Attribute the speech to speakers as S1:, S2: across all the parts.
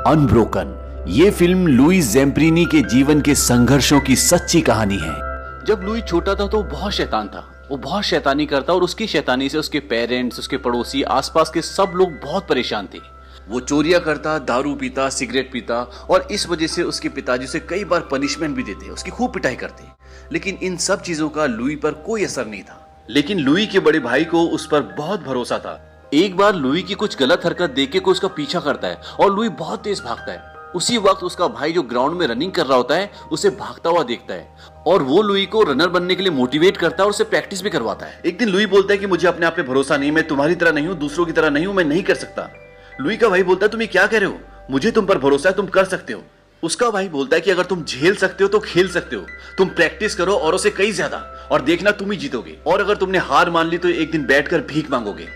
S1: Unbroken ये film Louis ज़ैम्पेरिनी के जीवन के संघर्षों की सच्ची कहानी है।
S2: जब लुई छोटा था तो वो बहुत शैतान था। वो बहुत शैतानी करता और उसकी शैतानी से उसके पेरेंट्स, उसके पड़ोसी, आसपास के सब लोग बहुत परेशान थे। वो चोरियां करता, दारू पीता, सिगरेट पीता और इस वजह से उसके पिताजी उसे कई बार पनिशमेंट भी देते, उसकी खूब पिटाई करते। लेकिन इन सब चीजों का लुई पर कोई असर नहीं था। लेकिन लुई के बड़े भाई को उस पर बहुत भरोसा था। एक बार लुई की कुछ गलत हरकत देख के कोई उसका पीछा करता है और लुई बहुत तेज भागता है। उसी वक्त उसका भाई जो ग्राउंड में रनिंग कर रहा होता है उसे भागता हुआ देखता है और वो लुई को रनर बनने के लिए मोटिवेट करता है और उसे प्रैक्टिस भी करवाता है। एक दिन लुई बोलता है कि मुझे अपने आप पे भरोसा नहीं, मैं तुम्हारी तरह नहीं हूँ, दूसरों की तरह नहीं हूँ, मैं नहीं कर सकता। लुई का भाई बोलता है तुम ये क्या कह रहे हो, मुझे तुम पर भरोसा है, तुम कर सकते हो। उसका भाई बोलता है कि अगर तुम झेल सकते हो तो खेल सकते हो, तुम प्रैक्टिस करो और उसे कई ज्यादा, और देखना तुम ही जीतोगे, और अगर तुमने हार मान ली तो एक दिन बैठकर भीख मांगोगे।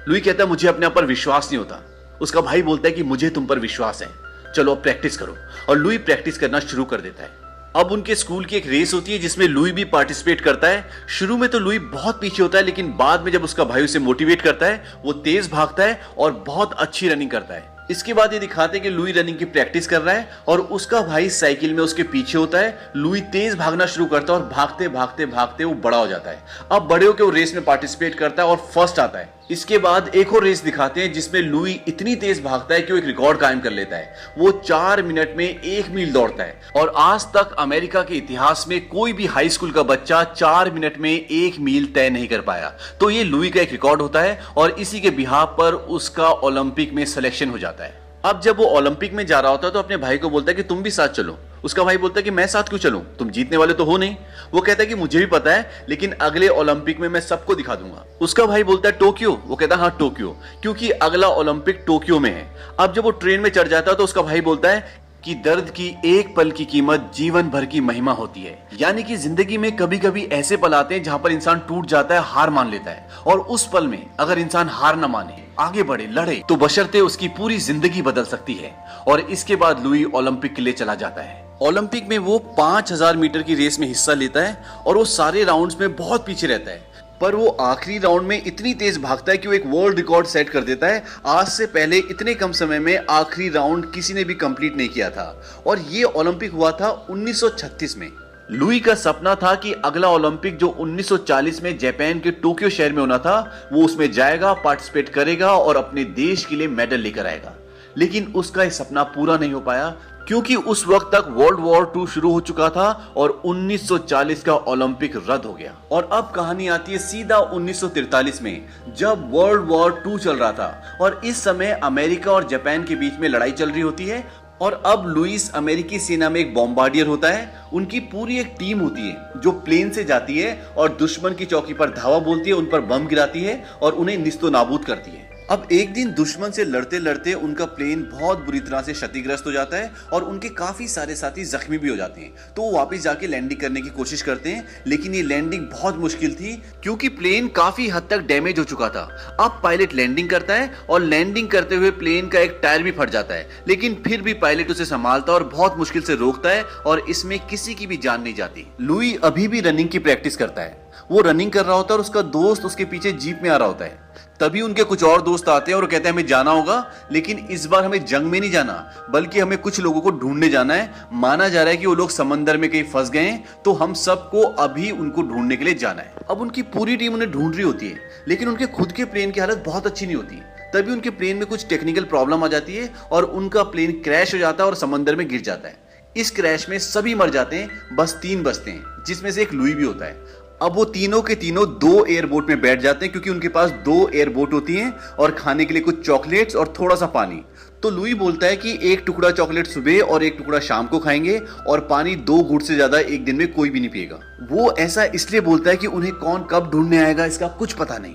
S2: लुई कहता है मुझे अपने आप पर विश्वास नहीं होता। उसका भाई बोलता है कि मुझे तुम पर विश्वास है, चलो अब प्रैक्टिस करो। और लुई प्रैक्टिस करना शुरू कर देता है। अब उनके स्कूल की एक रेस होती है जिसमें लुई भी पार्टिसिपेट करता है। शुरू में तो लुई बहुत पीछे होता है, लेकिन बाद में जब उसका भाई उसे मोटिवेट करता है वो तेज भागता है और बहुत अच्छी रनिंग करता है। इसके बाद ये दिखाते हैं कि लुई रनिंग की प्रैक्टिस कर रहा है और उसका भाई साइकिल में उसके पीछे होता है। लुई तेज भागना शुरू करता है और भागते भागते भागते वो बड़ा हो जाता है। अब बड़े होकर वो रेस में पार्टिसिपेट करता है और फर्स्ट आता है। इसके बाद एक और रेस दिखाते हैं जिसमें लुई इतनी तेज भागता है कि वो एक रिकॉर्ड कायम कर लेता है। वो 4 मिनट में 1 मील दौड़ता है और आज तक अमेरिका के इतिहास में कोई भी हाई स्कूल का बच्चा 4 मिनट में 1 मील तय नहीं कर पाया। तो ये लुई का एक रिकॉर्ड होता है और इसी के बिहाफ पर उसका ओलंपिक में सिलेक्शन हो जाता है। अब जब वो ओलंपिक में जा रहा होता है तो अपने भाई को बोलता है कि तुम भी साथ चलो। उसका भाई बोलता है कि मैं साथ क्यों चलूं, तुम जीतने वाले तो हो नहीं। वो कहता है कि मुझे भी पता है, लेकिन अगले ओलंपिक में मैं सबको दिखा दूंगा। उसका भाई बोलता है टोक्यो। वो कहता है हाँ टोक्यो, क्योंकि अगला ओलंपिक टोक्यो में है। अब जब वो ट्रेन में चढ़ जाता है तो उसका भाई बोलता है कि दर्द की एक पल की कीमत जीवन भर की महिमा होती है। यानी कि जिंदगी में कभी कभी ऐसे पल आते हैं जहां पर इंसान टूट जाता है, हार मान लेता है, और उस पल में अगर इंसान हार न माने, आगे बढ़े, लड़े, तो बशर्ते उसकी पूरी जिंदगी बदल सकती है। और इसके बाद लुई ओलंपिक के लिए चला जाता है। ओलंपिक में वो 5000 मीटर की रेस में हिस्सा लेता है और वो सारे राउंड्स में बहुत पीछे रहता है, पर वो आखिरी राउंड में इतनी तेज भागता है कि वो एक वर्ल्ड रिकॉर्ड सेट कर देता है। आज से पहले इतने कम समय में आखिरी राउंड किसी ने भी कंप्लीट नहीं किया था, और ये ओलंपिक हुआ था 1936 में। लुई का सपना था कि अगला ओलंपिक जो 1940 में जापान के टोक्यो शहर में होना था, वो उसमें जाएगा, पार्टिसिपेट करेगा और अपने देश के लिए मेडल लेकर आएगा। लेकिन उसका ये सपना पूरा नहीं हो पाया, क्योंकि उस वक्त तक वर्ल्ड वॉर 2 शुरू हो चुका था और 1940 का ओलंपिक रद्द हो गया। और अब कहानी आती है सीधा 1943 में, जब वर्ल्ड वॉर 2 चल रहा था और इस समय अमेरिका और जापान के बीच में लड़ाई चल रही होती है। और अब लुइस अमेरिकी सेना में एक बॉम्बार्डियर होता है। उनकी पूरी एक टीम होती है जो प्लेन से जाती है और दुश्मन की चौकी पर धावा बोलती है, उन पर बम गिराती है और उन्हें निस्तो नाबूद करती है। अब एक दिन दुश्मन से लड़ते लड़ते उनका प्लेन बहुत बुरी तरह से क्षतिग्रस्त हो जाता है और उनके काफी सारे साथी जख्मी भी हो जाते हैं। तो वो वापस जाके लैंडिंग करने की कोशिश करते हैं, लेकिन ये लैंडिंग बहुत मुश्किल थी क्योंकि प्लेन काफी हद तक डैमेज हो चुका था। अब पायलट लैंडिंग करता है और लैंडिंग करते हुए प्लेन का एक टायर भी फट जाता है, लेकिन फिर भी पायलट उसे संभालता और बहुत मुश्किल से रोकता है और इसमें किसी की भी जान नहीं जाती। लुई अभी भी रनिंग की प्रैक्टिस करता है। वो रनिंग कर रहा होता है और उसका दोस्त उसके पीछे जीप में आ रहा होता है। तभी उनके कुछ और दोस्त आते हैं और कहते हैं हमें जाना होगा, लेकिन इस बार हमें जंग में नहीं जाना, बल्कि हमें कुछ लोगों को ढूंढने जाना है। माना जा रहा है कि वो लोग समंदर में कहीं फंस गए हैं, तो हम सबको अभी उनको ढूंढने के लिए जाना है। अब उनकी पूरी टीम उन्हें ढूंढ रही होती है, लेकिन उनके खुद के प्लेन की हालत बहुत अच्छी नहीं होती। तभी उनके प्लेन में कुछ टेक्निकल प्रॉब्लम आ जाती है और उनका प्लेन क्रैश हो जाता है और समंदर में गिर जाता है। इस क्रैश में सभी मर जाते हैं, बस 3 बचते हैं, जिसमें से एक लुई भी होता है। अब वो तीनों के तीनों 2 एयरबोट में बैठ जाते हैं, क्योंकि उनके पास 2 एयरबोट होती हैं और खाने के लिए कुछ चॉकलेट्स और थोड़ा सा पानी। तो लुई बोलता है कि एक टुकड़ा चॉकलेट सुबह और एक टुकड़ा शाम को खाएंगे और पानी 2 घूंट से ज्यादा एक दिन में कोई भी नहीं पिएगा। वो ऐसा इसलिए बोलता है कि उन्हें कौन कब ढूंढने आएगा इसका कुछ पता नहीं।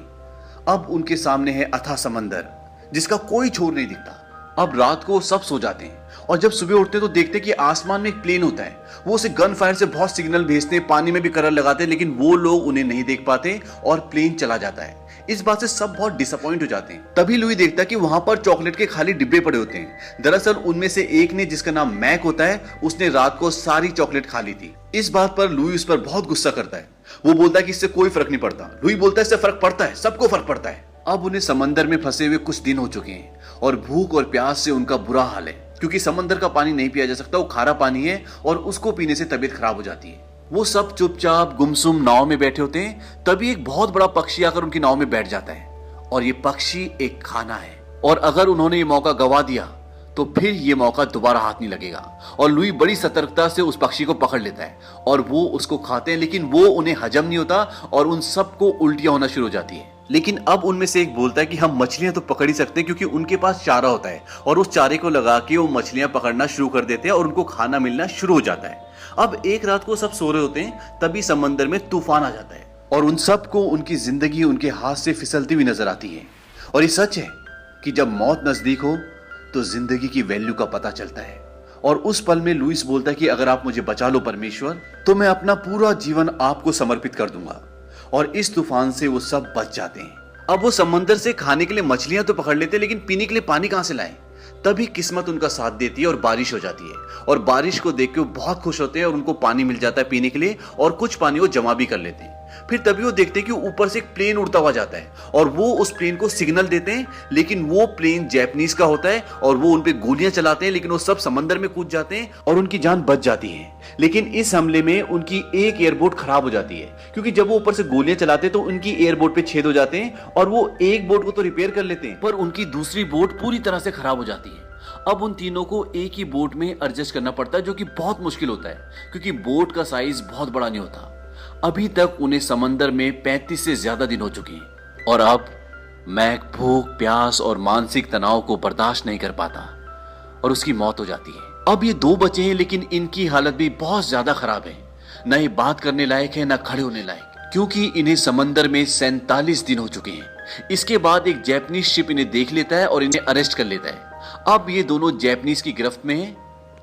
S2: अब उनके सामने है अथाह समंदर, जिसका कोई छोर नहीं दिखता। अब रात को सब सो जाते हैं और जब सुबह उठते हैं तो देखते हैं कि आसमान में एक प्लेन होता है। वो उसे गन फायर से बहुत सिग्नल भेजते हैं, पानी में भी करंट लगाते हैं, लेकिन वो लोग उन्हें नहीं देख पाते और प्लेन चला जाता है। इस बात से सब बहुत डिसअपॉइंट हो जाते हैं। तभी लुई देखता है कि वहां पर चॉकलेट के खाली डिब्बे पड़े होते हैं। दरअसल उनमें से एक ने, जिसका नाम मैक होता है, उसने रात को सारी चॉकलेट खा ली थी। इस बात पर लुई उस पर बहुत गुस्सा करता है। वो बोलता है कि इससे कोई फर्क नहीं पड़ता। लुई बोलता है इससे फर्क पड़ता है, सबको फर्क पड़ता है। अब उन्हें समंदर में फंसे हुए कुछ दिन हो चुके हैं और भूख और प्यास से उनका बुरा हाल है। क्योंकि समंदर का पानी नहीं पिया जा सकता, वो खारा पानी है और उसको पीने से तबीयत खराब हो जाती है। वो सब चुपचाप गुमसुम नाव में बैठे होते हैं, तभी एक बहुत बड़ा पक्षी आकर उनकी नाव में बैठ जाता है और ये पक्षी एक खाना है। और अगर उन्होंने ये मौका गवा दिया तो फिर ये मौका दोबारा हाथ नहीं लगेगा। और लुई बड़ी सतर्कता से उस पक्षी को पकड़ लेता है और वो उसको खाते हैं, लेकिन वो उन्हें हजम नहीं होता और उन सबको उल्टियां होना शुरू हो जाती है। लेकिन अब उनमें से एक बोलता है कि हम मछलियां तो पकड़ ही सकते हैं, क्योंकि उनके पास चारा होता है और उस चारे को लगा के वो मछलियां पकड़ना शुरू कर देते हैं और उनको खाना मिलना शुरू हो जाता है। अब एक रात को सब सो रहे होते हैं, तभी समंदर में तूफान आ जाता है और उन सबको उनकी जिंदगी उनके हाथ से फिसलती हुई नजर आती है। और ये सच है कि जब मौत नजदीक हो तो जिंदगी की वैल्यू का पता चलता है। और उस पल में लुइस बोलता है कि अगर आप मुझे बचा लो परमेश्वर, तो मैं अपना पूरा जीवन आपको समर्पित कर दूंगा। और इस तूफान से वो सब बच जाते हैं। अब वो समंदर से खाने के लिए मछलियां तो पकड़ लेते हैं, लेकिन पीने के लिए पानी कहां से लाएं? तभी किस्मत उनका साथ देती है और बारिश हो जाती है। और बारिश को देख के वो बहुत खुश होते हैं और उनको पानी मिल जाता है पीने के लिए, और कुछ पानी वो जमा भी कर लेते हैं। फिर तभी वो देखते हैं कि ऊपर से एक प्लेन उड़ता हुआ जाता है और वो उस प्लेन को सिग्नल देते हैं, लेकिन वो प्लेन जैपनीज का होता है और वो उनपे गोलियां चलाते हैं, लेकिन वो सब समंदर में कूद जाते हैं और उनकी जान बच जाती है। लेकिन इस हमले में उनकी एक एयरबोट खराब हो जाती है, क्योंकि जब वो ऊपर से गोलियां चलाते हैं तो उनकी एयरबोट पे छेद हो जाते हैं और वो एक बोट को तो रिपेयर कर लेते हैं, पर उनकी दूसरी बोट पूरी तरह से खराब हो जाती है। अब उन तीनों को एक ही बोट में एडजस्ट करना पड़ता है, जो कि बहुत मुश्किल होता है, क्योंकि बोट का साइज बहुत बड़ा नहीं होता। अभी तक उन्हें समंदर में 35 से ज्यादा दिन हो चुके हैं और अब मैक भूख, प्यास और मानसिक तनाव को बर्दाश्त नहीं कर पाता और उसकी मौत हो जाती है। अब ये दो बचे हैं, लेकिन इनकी हालत भी बहुत ज्यादा खराब है। न ये बात करने लायक है, न खड़े होने लायक, क्योंकि इन्हें समंदर में 47 दिन हो चुके हैं। इसके बाद एक जापानीज शिप इन्हें देख लेता है और इन्हें अरेस्ट कर लेता है। अब ये दोनों जापानीज की गिरफ्त में हैं।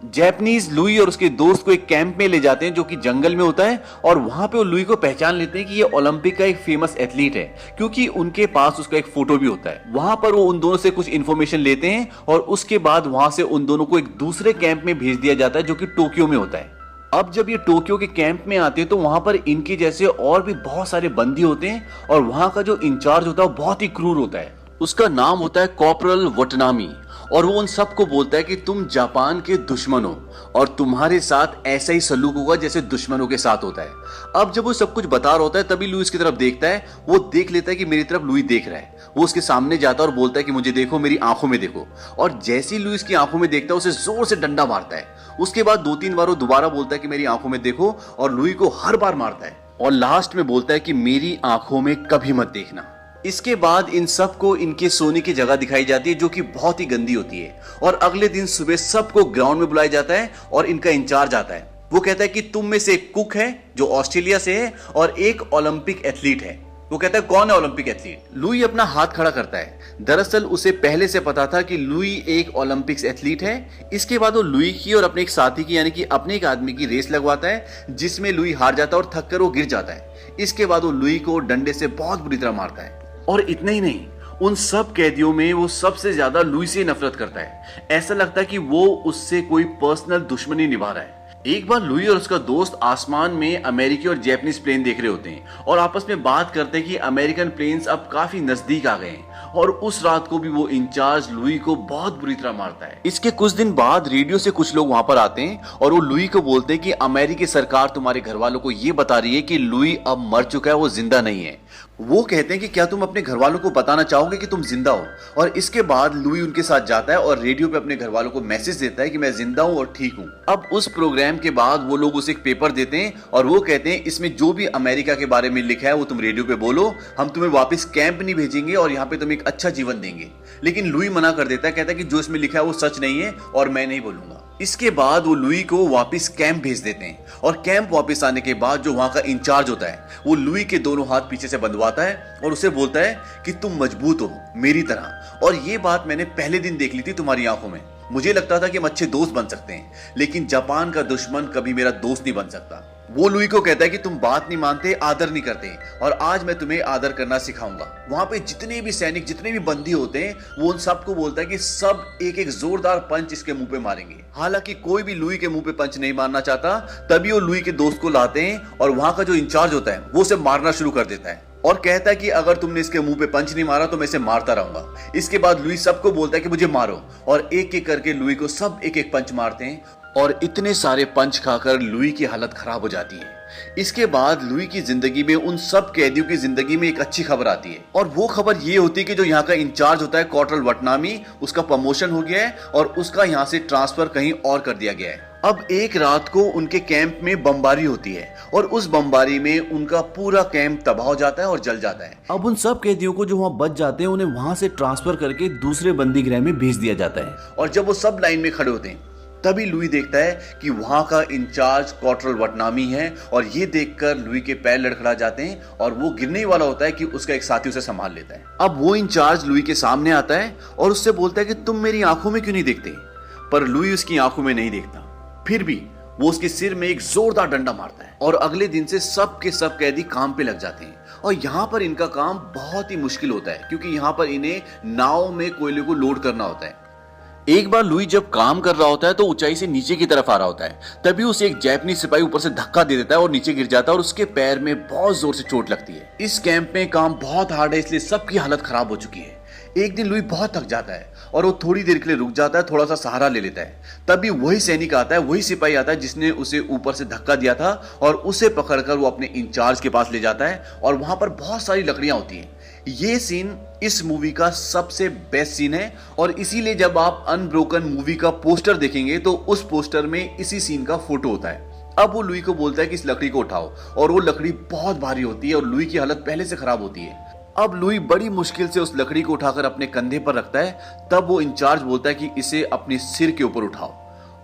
S2: जापानीज लुई और उसके दोस्त को एक कैंप में ले जाते हैं जो कि जंगल में होता है, और वहां पे वो लुई को पहचान लेते हैं कि ये ओलंपिक का एक फेमस एथलीट है, क्योंकि उनके पास उसका एक फोटो भी होता है। वहां पर वो उन दोनों से कुछ इन्फॉर्मेशन लेते हैं और उसके बाद वहां से उन दोनों को एक दूसरे कैंप में भेज दिया जाता है जो कि टोक्यो में होता है। अब जब ये टोक्यो के कैंप में आते हैं तो वहां पर इनके जैसे और भी बहुत सारे बंदी होते हैं और वहां का जो इंचार्ज होता है वो बहुत ही क्रूर होता है। उसका नाम होता है कॉर्पोरल वटनामी, और वो उन सबको बोलता है कि तुम जापान के दुश्मन हो और तुम्हारे साथ ऐसा ही सलूक होगा जैसे दुश्मनों के साथ होता है। अब जब वो सब कुछ बता रहा होता है तभी लुई की तरफ देखता है। वो देख लेता है कि मेरी तरफ लुई देख रहा है। वो उसके सामने जाता है और बोलता है कि मुझे देखो, मेरी आंखों में देखो। और जैसे ही लुई की आंखों में देखता है उसे जोर से डंडा मारता है। उसके बाद 2-3 बार वो दोबारा बोलता है कि मेरी आंखों में देखो, और लुई को हर बार मारता है और लास्ट में बोलता है कि मेरी आंखों में कभी मत देखना। इसके बाद इन सबको इनके सोने की जगह दिखाई जाती है जो कि बहुत ही गंदी होती है, और अगले दिन सुबह सबको ग्राउंड में बुलाया जाता है और इनका इंचार्ज आता है। वो कहता है कि तुम में से एक कुक है जो ऑस्ट्रेलिया से है और एक ओलंपिक एथलीट है। वो कहता है कौन है ओलंपिक एथलीट? लुई अपना हाथ खड़ा करता है। दरअसल उसे पहले से पता था कि लुई एक ओलंपिक्स एथलीट है। इसके बाद वो लुई की और अपने एक साथी की, यानी कि अपने एक आदमी की रेस लगवाता है, जिसमें लुई हार जाता है और थक कर वो गिर जाता है। इसके बाद वो लुई को डंडे से बहुत बुरी तरह मारता है। और इतना ही नहीं, उन सब कैदियों में वो सबसे ज्यादा लुई से नफरत करता है। ऐसा लगता है कि वो उससे कोई पर्सनल दुश्मनी निभा रहा है। एक बार लुई और उसका दोस्त आसमान में अमेरिकी और जापानीज प्लेन देख रहे होते हैं और आपस में बात करते हैं कि अमेरिकन प्लेन्स अब काफी नजदीक आ गए हैं, और उस रात को भी वो इंचार्ज लुई को बहुत बुरी तरह मारता है। इसके कुछ दिन बाद रेडियो से कुछ लोग वहां पर आते हैं और वो लुई को बोलते हैं कि अमेरिकी सरकार तुम्हारे घर वालों को ये बता रही है कि लुई अब मर चुका है, वो जिंदा नहीं है। वो कहते हैं कि क्या तुम अपने घर वालों को बताना चाहोगे कि तुम जिंदा हो? और इसके बाद लुई उनके साथ जाता है और रेडियो पे अपने घर वालों को मैसेज देता है कि मैं जिंदा हूं और ठीक हूं। अब उस प्रोग्राम के बाद वो लोग उसे एक पेपर देते हैं और वो कहते हैं इसमें जो भी अमेरिका के बारे में लिखा है वो तुम रेडियो पे बोलो, हम तुम्हें वापस कैंप नहीं भेजेंगे और यहाँ पे तुम्हें एक अच्छा जीवन देंगे। लेकिन लुई मना कर देता है, कहता है कि जो इसमें लिखा है वो सच नहीं है और मैं नहीं बोलूंगा। इसके बाद वो लुई को वापस कैंप भेज देते हैं, और कैंप वापस आने के बाद जो वहां का इंचार्ज होता है वो लुई के दोनों हाथ पीछे से बंधवाता है और उसे बोलता है कि तुम मजबूत हो मेरी तरह, और ये बात मैंने पहले दिन देख ली थी तुम्हारी आंखों में। मुझे लगता था कि हम अच्छे दोस्त बन सकते हैं, लेकिन जापान का दुश्मन कभी मेरा दोस्त नहीं बन सकता। वो लुई को कहता है कि तुम बात नहीं मानते, आदर नहीं करते, और आज मैं तुम्हें आदर करना सिखाऊंगा। वहां पे जितने भी सैनिक, जितने भी बंदी होते हैं, वो उन सबको बोलता है कि सब एक एक जोरदार पंच इसके मुंह पे मारेंगे। हालांकि कोई भी लुई के मुंह पे पंच नहीं मारना चाहता। तभी वो लुई के दोस्त को लाते हैं और वहां का जो इंचार्ज होता है वो उसे मारना शुरू कर देता है। और कहता है कि अगर तुमने इसके मुंह पे पंच नहीं मारा तो मैं इसे मारता रहूंगा। इसके बाद लुई सबको बोलता है कि मुझे मारो, और एक एक करके लुई को सब एक एक पंच मारते हैं, और इतने सारे पंच खाकर लुई की हालत खराब हो जाती है। इसके बाद लुई की जिंदगी में, उन सब कैदियों की जिंदगी में एक अच्छी खबर आती है, और वो खबर ये होती है कि जो यहाँ का इंचार्ज होता है कॉर्टल वटनामी, उसका प्रमोशन हो गया है और उसका यहाँ से ट्रांसफर कहीं और कर दिया गया है। अब एक रात को उनके कैंप में बमबारी होती है और उस बमबारी में उनका पूरा कैंप तबाह हो जाता है और जल जाता है।
S1: अब उन सब कैदियों को जो वहाँ बच जाते हैं उन्हें वहाँ से ट्रांसफर करके दूसरे बंदी गृह में भेज दिया जाता है।
S2: और जब वो सब लाइन में खड़े होते हैं तभी लुई देखता है कि वहां का इंचार्ज कॉर्टल वटनामी है, और ये देखकर लुई के पैर लड़खड़ा जाते हैं और वो गिरने वाला होता है कि उसका एक साथी उसे संभाल लेता है। अब वो इंचार्ज लुई के सामने आता है और उससे बोलता है कि तुम मेरी आंखों में क्यों नहीं देखते, पर लुई उसकी आंखों में नहीं देखता। फिर भी वो उसके सिर में एक जोरदार डंडा मारता है और अगले दिन से सब के सब कैदी काम पे लग जाते हैं। और यहाँ पर इनका काम बहुत ही मुश्किल होता है क्योंकि यहाँ पर इन्हें नाव में कोयले को लोड करना होता है। एक बार लुई जब काम कर रहा होता है तो ऊंचाई से नीचे की तरफ आ रहा होता है, तभी उसे एक जापानी सिपाही ऊपर से धक्का दे देता है और नीचे गिर जाता है और उसके पैर में बहुत जोर से चोट लगती है। इस कैंप में काम बहुत हार्ड है, इसलिए सबकी हालत खराब हो चुकी है। एक दिन लुई बहुत थक जाता है और वो थोड़ी देर के लिए रुक जाता है, थोड़ा सा सहारा ले लेता है। तभी वही सैनिक आता है, वही सिपाही आता है जिसने उसे ऊपर से धक्का दिया था, और उसे पकड़कर वो अपने इंचार्ज के पास ले जाता है और वहां पर बहुत सारी लकड़ियां होती हैं। ये सीन इस मूवी का सबसे बेस्ट सीन है, और इसीलिए जब आप अनब्रोकन मूवी का पोस्टर देखेंगे तो उस पोस्टर में इसी सीन का फोटो होता है। अब वो लुई को बोलता है कि इस लकड़ी को उठाओ, और वो लकड़ी बहुत भारी होती है और लुई की हालत पहले से खराब होती है। अब लुई बड़ी मुश्किल से उस लकड़ी को उठाकर अपने कंधे पर रखता है। तब वो इंचार्ज बोलता है कि इसे अपने सिर के ऊपर उठाओ,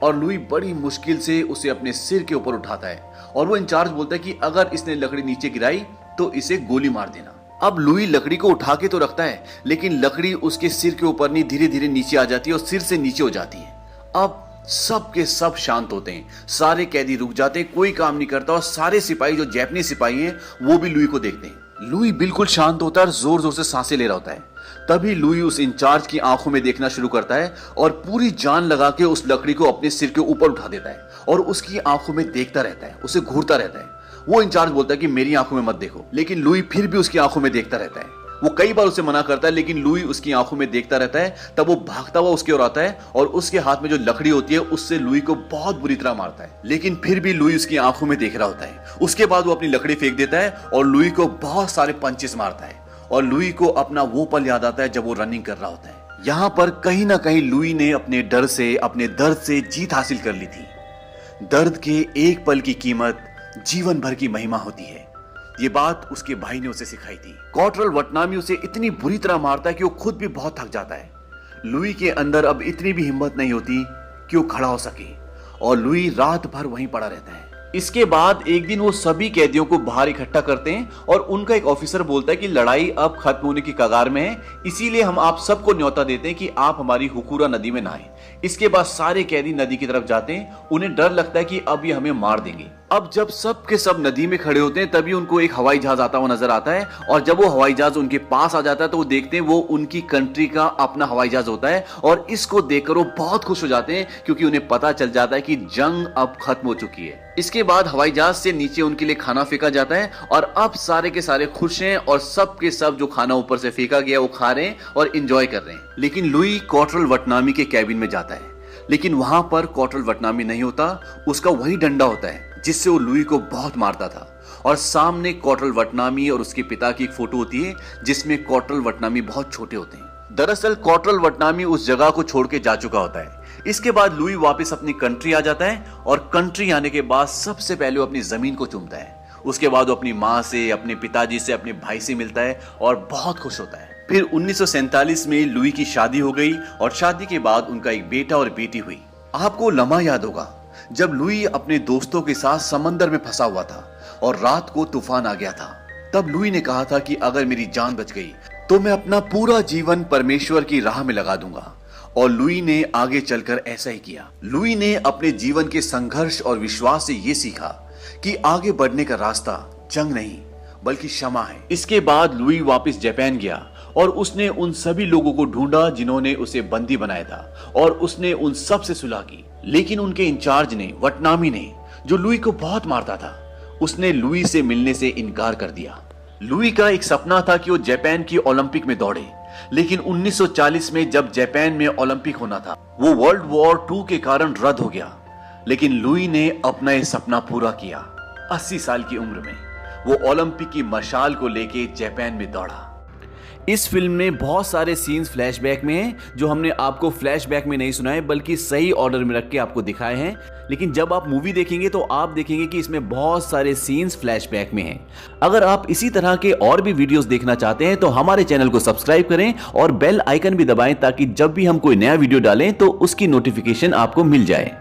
S2: और लुई बड़ी मुश्किल से उसे अपने सिर के ऊपर उठाता है, और वो इंचार्ज बोलता है कि अगर इसने लकड़ी नीचे गिराई तो इसे गोली मार देना। अब लुई लकड़ी को उठा के तो रखता है, लेकिन लकड़ी उसके सिर के ऊपर नहीं, धीरे धीरे नीचे आ जाती है और सिर से नीचे हो जाती है। अब सब के सब शांत होते हैं, सारे कैदी रुक जाते हैं, कोई काम नहीं करता, और सारे सिपाही जो जापानी सिपाही हैं वो भी लुई को देखते हैं। लुई बिल्कुल शांत होता है और जोर जोर से सांसें ले रहा होता है। तभी लुई उस इंचार्ज की आंखों में देखना शुरू करता है और पूरी जान लगा के उस लकड़ी को अपने सिर के ऊपर उठा देता है और उसकी आंखों में देखता रहता है, उसे घूरता रहता है। वो इंचार्ज बोलता है कि मेरी आंखों में मत देखो, लेकिन लुई फिर भी उसकी आंखों में देखता रहता है। वो कई बार उसे मना करता है, लेकिन लुई उसकी आंखों में देखता रहता है। तब वो भागता हुआ उसकी ओर आता है और उसके हाथ में जो लकड़ी होती है उससे लुई को बहुत बुरी तरह मारता है, लेकिन फिर भी लुई उसकी आंखों में देख रहा होता है। उसके बाद वो अपनी लकड़ी फेंक देता है और लुई को बहुत सारे पंचेस मारता है, और लुई को अपना वो पल याद आता है जब वो रनिंग कर रहा होता है। यहाँ पर कहीं ना कहीं लुई ने अपने डर से, अपने दर्द से जीत हासिल कर ली थी। दर्द के एक पल की कीमत जीवन भर की महिमा होती है। ये बात उसके भाई ने उसे सिखाई थी। कॉर्टल वटनामी उसे इतनी बुरी तरह मारता है कि वो खुद भी बहुत थक जाता है। लुई के अंदर अब इतनी भी हिम्मत नहीं होती कि वो खड़ा हो सके, और लुई रात भर वहीं पड़ा रहता है। इसके बाद एक दिन वो सभी कैदियों को बाहर इकट्ठा करते हैं और उनका एक ऑफिसर बोलता है कि लड़ाई अब खत्म होने की कगार में है, इसीलिए हम आप सबको न्योता देते हैं कि आप हमारी हुकूरा नदी में नहाएं। इसके बाद सारे कैदी नदी की तरफ जाते हैं। उन्हें डर लगता है कि अब ये हमें मार देंगे। अब जब सब के सब नदी में खड़े होते हैं तभी उनको एक हवाई जहाज आता हुआ नजर आता है, और जब वो हवाई जहाज उनके पास आ जाता है तो वो देखते हैं वो उनकी कंट्री का अपना हवाई जहाज होता है, और इसको देखकर वो बहुत खुश हो जाते हैं क्योंकि उन्हें पता चल जाता है कि जंग अब खत्म हो चुकी है। इसके बाद हवाई जहाज से नीचे उनके लिए खाना फेंका जाता है, और अब सारे के सारे खुश हैं और सब के सब जो खाना ऊपर से फेंका गया वो खा रहे हैं और इंजॉय कर रहे हैं। लेकिन लुई कॉर्टल वटनामी के कैबिन में जाता है, लेकिन वहां पर कॉर्टल वटनामी नहीं होता, उसका वही डंडा होता है जिससे वो लुई को बहुत मारता था। और सामने कॉर्टल वटनामी और उसके पिता की एक फोटो होती है जिसमें कॉर्टल वटनामी बहुत छोटे होते हैं। दरअसल कॉर्टल वटनामी उस जगह को छोड़ के जा चुका होता है। इसके बाद लुई वापस अपनी कंट्री आ जाता है, और कंट्री आने के बाद सबसे पहले वो अपनी जमीन को चूमता है। उसके बाद वो अपनी माँ से, अपने पिताजी से, अपने भाई से मिलता है और बहुत खुश होता है। फिर 1947 में लुई की शादी हो गई, और शादी के बाद उनका एक बेटा और बेटी हुई। आपको लम्हा याद होगा जब लुई अपने दोस्तों के साथ समंदर में फंसा हुआ था और रात को तूफान आ गया था। तब लुई ने कहा था कि अगर मेरी जान बच गई तो मैं अपना पूरा जीवन परमेश्वर की राह में लगा दूंगा, और लुई ने आगे चलकर ऐसा ही किया। लुई ने अपने जीवन के संघर्ष और विश्वास से ये सीखा कि आगे बढ़ने का रास्ता जंग नहीं बल्कि क्षमा है। इसके बाद लुई वापस जापान गया और उसने उन सभी लोगों को ढूंढा जिन्होंने उसे बंदी बनाया था, और उसने उन सब से सुलह की। लेकिन उनके इंचार्ज ने, वटनामी ने, जो लुई को बहुत मारता था, उसने लुई से मिलने से इनकार कर दिया।
S1: लुई का एक सपना था कि वो जापान की ओलंपिक में दौड़े, लेकिन 1940 में जब जापान में ओलंपिक होना था वो वर्ल्ड वॉर 2 के कारण रद्द हो गया। लेकिन लुई ने अपना ये सपना पूरा किया। 80 साल की उम्र में वो ओलंपिक की मशाल को लेके जापान में दौड़ा। इस फिल्म में बहुत सारे सीन्स फ्लैशबैक में हैं, जो हमने आपको फ्लैशबैक में नहीं सुनाए बल्कि सही ऑर्डर में रख के आपको दिखाए हैं। लेकिन जब आप मूवी देखेंगे तो आप देखेंगे कि इसमें बहुत सारे सीन्स फ्लैशबैक में हैं। अगर आप इसी तरह के और भी वीडियोस देखना चाहते हैं तो हमारे चैनल को सब्सक्राइब करें और बेल आइकन भी दबाएं ताकि जब भी हम कोई नया वीडियो डालें तो उसकी नोटिफिकेशन आपको मिल जाए।